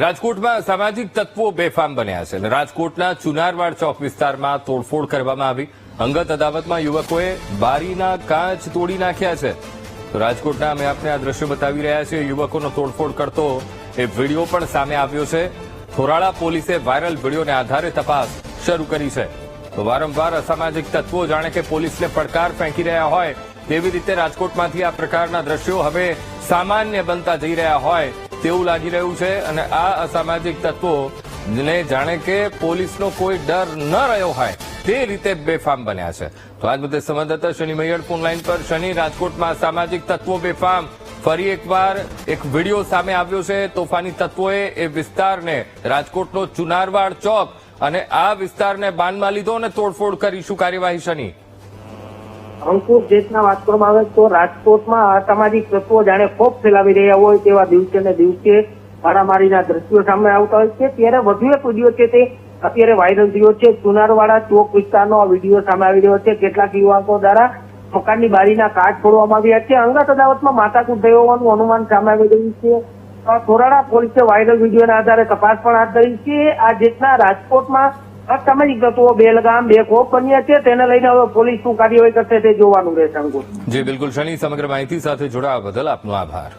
રાજકોટમાં સામાજિક તત્વો બેફામ બન્યા છે અને રાજકોટના ચુનારવાડ ચોક વિસ્તારમાં તોડફોડ કરવામાં આવી। અંગત અદાવતમાં યુવકોએ બારીના કાચ તોડી નાખ્યા છે। તો રાજકોટના અમે આપને આ દ્રશ્ય બતાવી રહ્યા છીએ। યુવકોનો તોડફોડ કરતો એ વિડીયો પણ સામે આવ્યો છે। થોરાળા પોલીસે વાયરલ વિડીયોને આધારે તપાસ શરૂ કરી છે। તો વારંવાર અસામાજિક તત્વો જાણે કે પોલીસને પડકાર ફેંકી રહ્યા હોય તેવી રીતે રાજકોટમાંથી આ પ્રકારના દ્રશ્યો હવે સામાન્ય બનતા જઈ રહ્યા હોય તેવું લાગી રહ્યું છે અને આ અસામાજિક તત્વોને જાણે કે પોલીસનો કોઈ ડર ન રહ્યો હોય તે રીતે બેફામ બન્યા છે। તો આજ મુદ્દે સંવાદદાતા શનિ મૈયડ ફોન લાઈન પર। શનિ, રાજકોટમાં સામાજિક તત્વો બેફામ, ફરી એકવાર એક વિડીયો સામે આવ્યો છે। તોફાની તત્વોએ એ વિસ્તારને, રાજકોટનો ચુનારવાડ ચોક અને આ વિસ્તારને બાનમાં લીધો અને તોડફોડ કરી। શું કાર્યવાહી શનિ? અંકુર, જે રીતના વાત કરવામાં આવે તો રાજકોટમાં અસામાજિક તત્વો જાણે ખોફ ફેલાવી રહ્યા હોય તેવા દિવસે ને દિવસે મારામારીના દ્રશ્યો સામે આવતા હોય છે। ત્યારે વધુ એક વિડીયો છે તે અત્યારે વાયરલ થયો છે। ચુનારવાડા ચોક વિસ્તારનો આ વિડીયો સામે આવી રહ્યો છે। કેટલાક યુવકો દ્વારા મકાનની બારીના કાચ ફોડવામાં આવ્યા છે। અંગત અદાવતમાં માથાકૂટ થઈ હોવાનું અનુમાન સામે આવી રહ્યું છે। થોરાળા પોલીસે વાયરલ વિડીયોના આધારે તપાસ પણ હાથ ધરી છે। આ રીતના રાજકોટમાં અસામાજિક તત્વો બેલગામ, બેખોફ બન્યા છે, તેને લઈને હવે પોલીસ શું કાર્યવાહી કરશે તે જોવાનું રહેશે। અંકુર જી બિલકુલ શનિ, સમગ્ર માહિતી સાથે જોડાવા બદલ આપનો આભાર।